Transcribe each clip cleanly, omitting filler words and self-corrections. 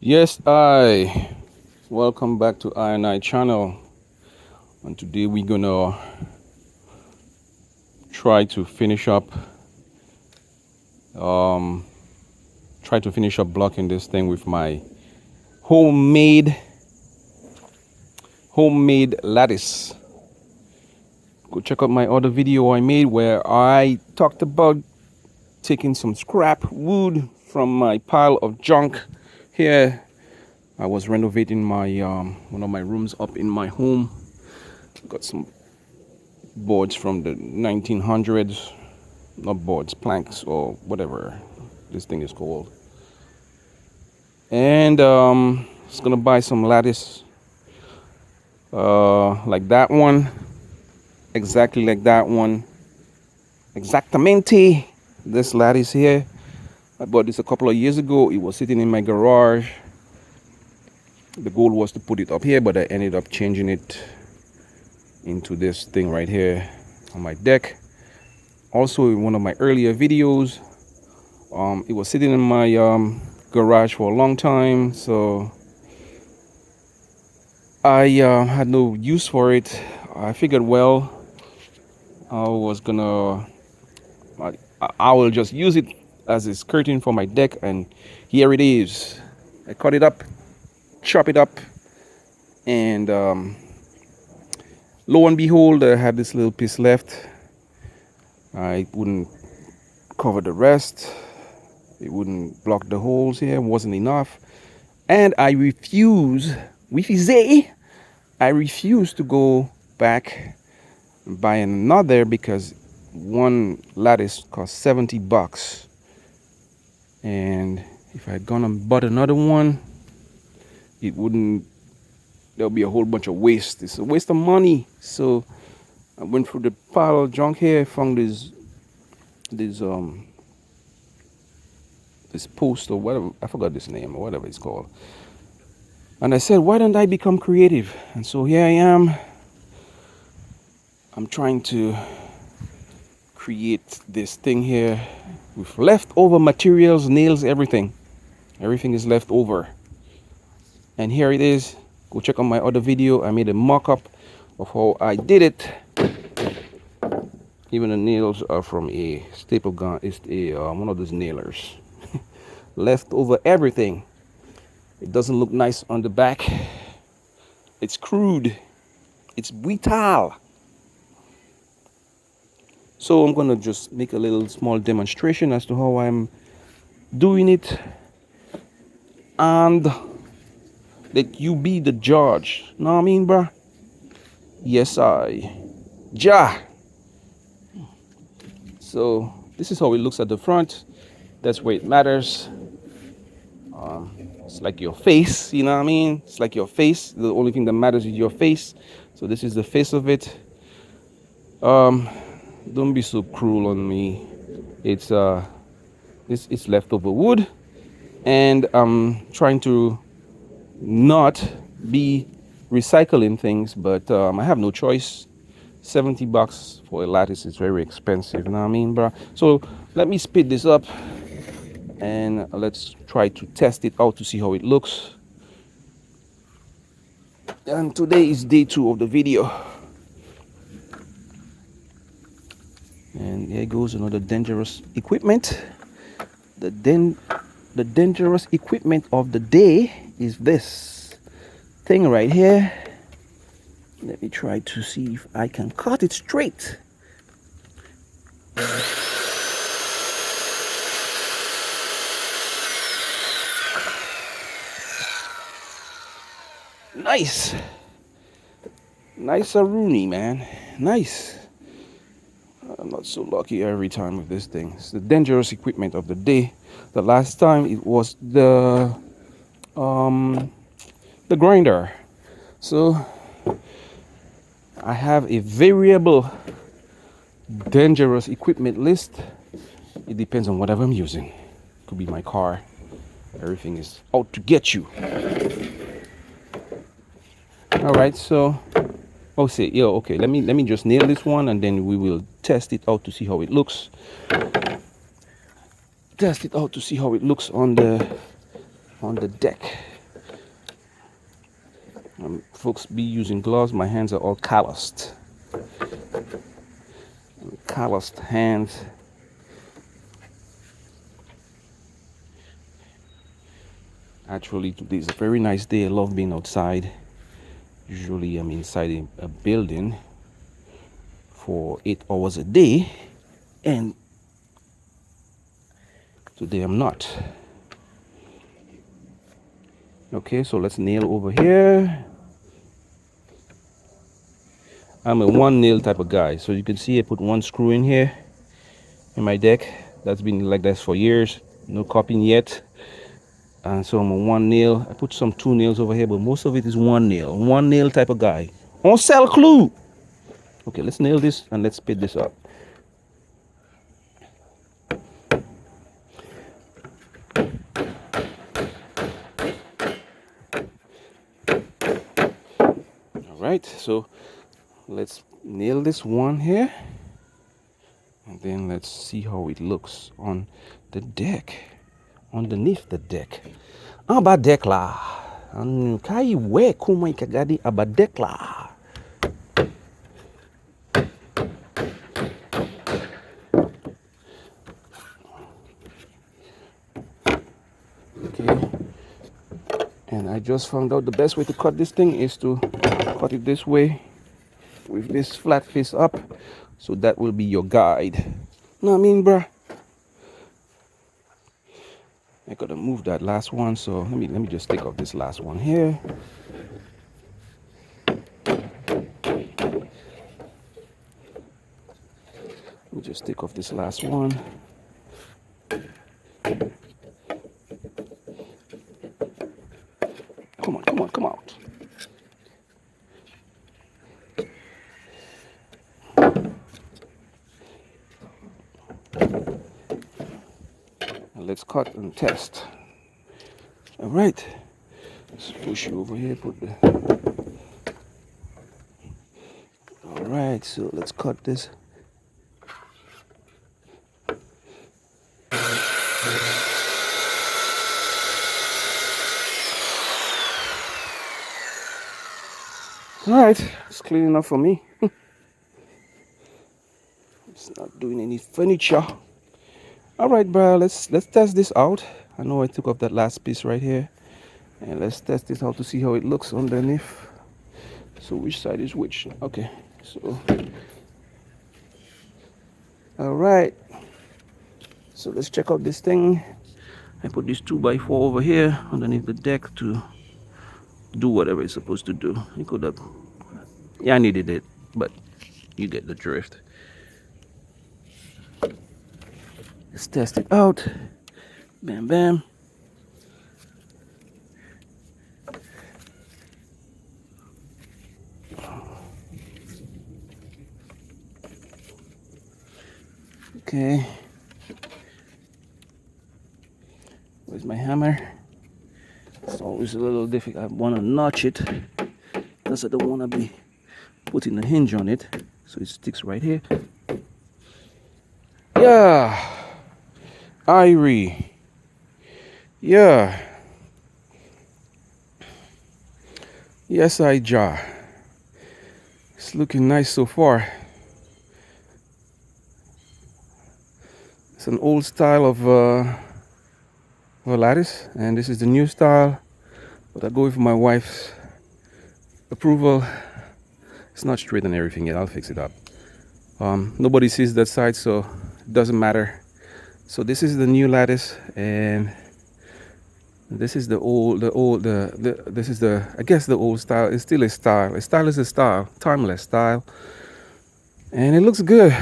Yes, I welcome back to I channel, and today we're gonna try to finish up um blocking this thing with my homemade lattice. Go check out my other video I made where I talked about taking some scrap wood from my pile of junk here. I was renovating my one of my rooms up in my home. Got some boards from the 1900s, not boards, planks or whatever this thing is called. And just gonna buy some lattice like that one, exactly like that one, exactamente. This lattice here, I bought this a couple of years ago. It was sitting in my garage. The goal was to put it up here, but I ended up changing it into this thing right here on my deck. Also, in one of my earlier videos, it was sitting in my garage for a long time, so I had no use for it. I figured, well, I was gonna I will just use it as a skirting for my deck, and here it is. I cut it up, chop it up, and lo and behold, I had this little piece left. I wouldn't cover the rest. It wouldn't block the holes here. It wasn't enough. And I refuse to go back and buy another, because one lattice cost $70. And if I had gone and bought another one, it wouldn't, there'll be a whole bunch of waste. It's a waste of money. So I went through the pile of junk here, found this post or whatever, I forgot this name or whatever it's called. And I said, why don't I become creative? And so here I am. I'm trying to create this thing here with leftover materials, nails, everything. Everything is left over. And here it is. Go check out my other video. I made a mock-up of how I did it. Even the nails are from a staple gun. It's a one of those nailers. Left over everything. It doesn't look nice on the back. It's crude. It's brutal. So I'm gonna just make a little small demonstration as to how I'm doing it, and let you be the judge. Know what I mean, bruh? Yes, Ja. So this is how it looks at the front. That's where it matters. It's like your face, you know what I mean? It's like your face. The only thing that matters is your face. So this is the face of it. Don't be so cruel on me. It's it's leftover wood, and I'm trying to not be recycling things, but I have no choice. $70 for a lattice is very expensive, you know what I mean, bro? So let me speed this up and let's try to test it out to see how it looks. And today is day 2 of the video. And here goes another dangerous equipment. The dangerous equipment of the day is this thing right here. Let me try to see if I can cut it straight. Nice. Nice-a-rooney, man. Nice. I'm not so lucky every time with this thing. It's the dangerous equipment of the day. The last time it was the grinder. So I have a variable dangerous equipment list. It depends on whatever I'm using. Could be my car. Everything is out to get you. All right, so okay, let me just nail this one, and then we will test it out to see how it looks. Test it out to see how it looks on the deck. Folks be using gloves. My hands are all calloused. Calloused hands. Actually, today is a very nice day. I love being outside. Usually, I'm inside a building for 8 hours a day, and today I'm not. Okay, so let's nail over here. I'm a one nail type of guy, so you can see I put one screw in here in my deck. That's been like this for years, no copying yet. And so I'm a one nail. I put some two nails over here, but most of it is one nail type of guy. On sell clue. Okay, let's nail this and let's speed this up. All right, so let's nail this one here, and then let's see how it looks on the deck, underneath the deck. Aba deck la. Kai we kuma ikagadi aba deck la. Okay. And I just found out the best way to cut this thing is to cut it this way with this flat face up. So that will be your guide. Know what I mean, bruh? I gotta move that last one, so let me just take off this last one here. Let me just take off this last one. Come on, come on, come out. And let's cut and test. All right. Let's push you over here. Put the. All right. So let's cut this. All right. It's clean enough for me. It's not doing any furniture. All right, bro. Let's test this out. I know I took off that last piece right here, and let's test this out to see how it looks underneath. So which side is which? Okay. So. All right. So let's check out this thing. I put this 2x4 over here underneath the deck to do whatever it's supposed to do. You could have, yeah, I needed it, but you get the drift. Let's test it out. Bam, bam. Okay. Where's my hammer? It's always a little difficult. I want to notch it because I don't want to be putting a hinge on it, so it sticks right here. Yeah, Irie. Yeah. Yes, I jar. It's looking nice so far. It's an old style of a lattice, and this is the new style, but I go with my wife's approval. It's not straight and everything yet. I'll fix it up. Nobody sees that side, so it doesn't matter. So this is the new lattice, and this is the this is the, I guess, the old style. It's still a style. A style is a style, timeless style, and it looks good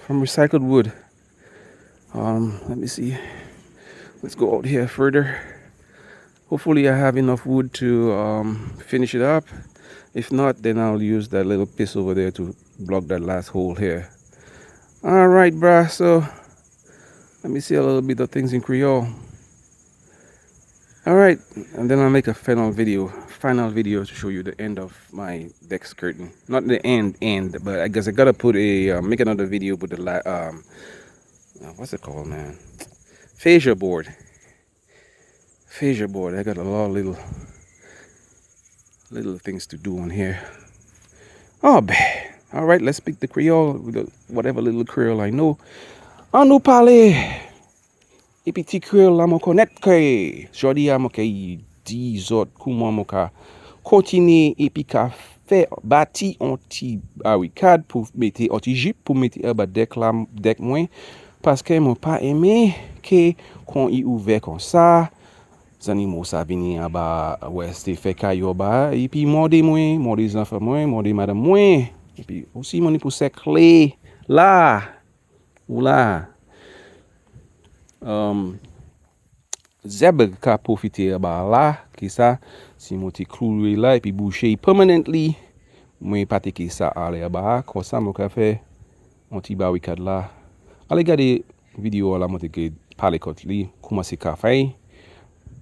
from recycled wood. Let me see. Let's go out here further. Hopefully I have enough wood to finish it up. If not, then I'll use that little piece over there to block that last hole here. All right, bruh. So let me see a little bit of things in Creole. All right, and then I'll make a final video to show you the end of my deck skirting. Not the end, but I guess I gotta put a make another video with the what's it called, man? Fascia board. I got a lot of little things to do on here. Oh, ben. All right, let's speak the Creole, whatever little Creole I know. On nous parler. Et puis, petit Creole, là, mon connaître que. Jodi, à mon dit zot, comment mon continuer et puis ka faire bâti un petit barricade pour mettre un petit jeep pour mettre un deck là, deck moins. Parce que moi pas aimé que quand il ouvert comme ça, les animaux ça venir en bas, ouais, c'était fait caillou bas, et puis moi des enfants moi, des madame moi, et puis aussi mon pour ces clés là, ou là, zèbre ka profiter bas là, qui ça, si moi t'es cloué là, et puis boucher permanently, moi pas que ça aller bas, comme ça moi ka fait un petit barricade là. Allez regarder vidéo là, moi t'ai parler contre lui, comment c'est qu'a fait.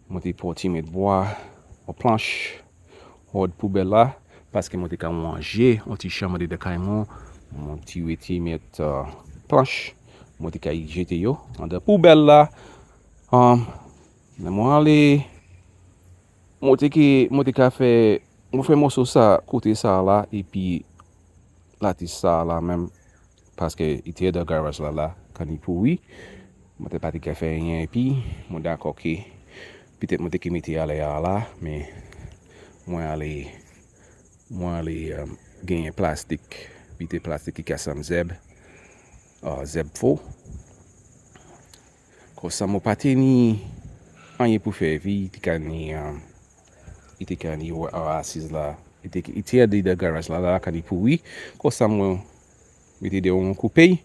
Moi t'ai porté mettre bois en planche hors poubelle là parce que moi t'ai qu'à manger un petit chambre de caïman mon petit weti mettre planche moi t'ai qu'à jeter yo en de poubelle là moi aller moi t'ai qu'à faire moi fait morceau ça côté ça là et puis là t'es ça là même parce que il était dans garage là quand il pourri moi t'ai pas qu'à faire rien et puis moi d'accord que peut-être moi t'ai mettre aller là mais moi aller gagner plastique puis plastique qui casse un zeb faux comme ça moi pas ni rien pour faire vie il était ni assise là il était de garage là quand il pourri comme ça moi mettez de on coupé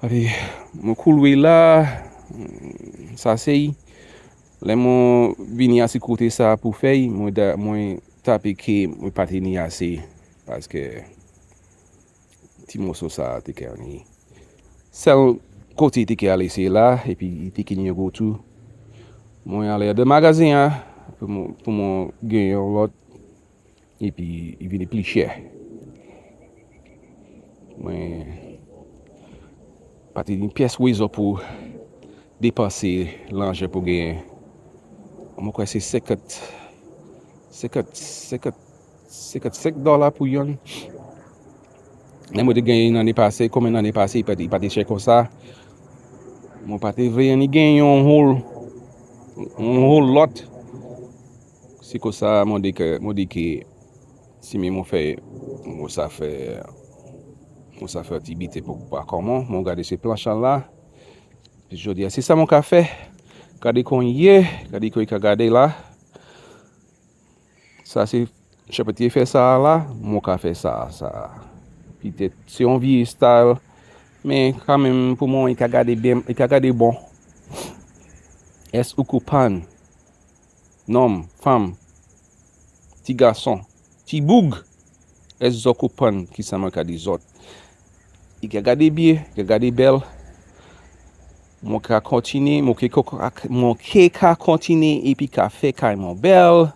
allez mon couler là ça c'est les mon venir à ce côté ça pour faire moi taper que moi pas ni assez parce que petit morceau ça t'es qu'ani seul côté t'es qu'aller c'est là et puis t'es qu'ni go tout moi aller de magasin pour mon gagner l'autre et puis il vient plus cher moi pas une pièce réseau pour dépenser l'argent pour gagner moi quoi c'est 55 dollars pour yon. Mais moi de gagner l'année passée, comme l'année passée, il pas de cher comme ça. Moi pas de vrai ni gagner un whole lot. C'est comme ça moi dit que si moi fait ça fait activité pour pas comment, moi regarder ces planches là. Je dis c'est ça mon café. Regardez qu'on y est, regardez qu'on regarder là. Ça c'est je peux faire ça là, mon café ça. Peut-être c'est un vieux style, mais quand même pour moi il a gardé bien, il a gardé bon. Est-ce que pan, homme, femme, petit garçon, petit boug, est-ce que pan qui ça manque des autres. Il a gardé bien, il a gardé belle. Mon cas continue, mon cas continue et puis qu'a fait carrément belle.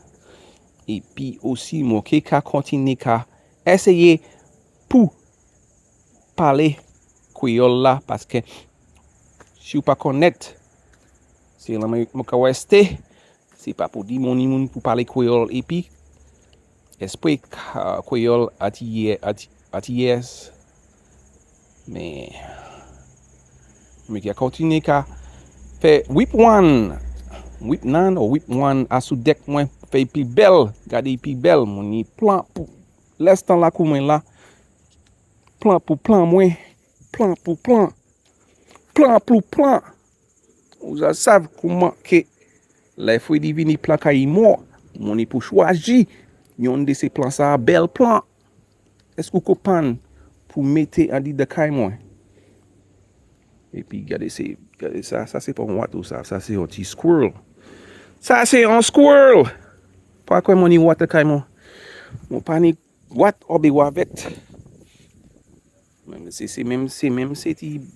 Et puis aussi mon cas continue qu'a essayer pour parler créole là parce que si vous pas connaître c'est là mon rester c'est pas pour dire mon monde pour parler créole et puis esprit créole attire mais qui a continué qu'à faire whip nan ou whip one à sous deck moins fait plus belle garder plus belle mon plan pour l'instant là comme là plan pour plan moins plan pour plan vous savez comment que les fruits divini plan kay moi mon pour choisir yon de ces plans ça bel plan est-ce que vous comprenez pour mettre en dit de kay moi et puis regardez ça c'est pas moi tout ça c'est un petit squirrel ça c'est un squirrel pas quoi mon water kay moi mon panique what obi avec c'est même c'est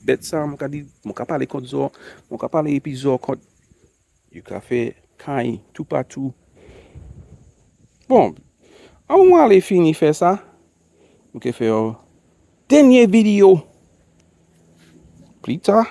bête ça mon dit mon parler contre zo mon parler épisode contre du café kay tout partout bon on va aller finir faire ça on va faire une dernière vidéo plus tard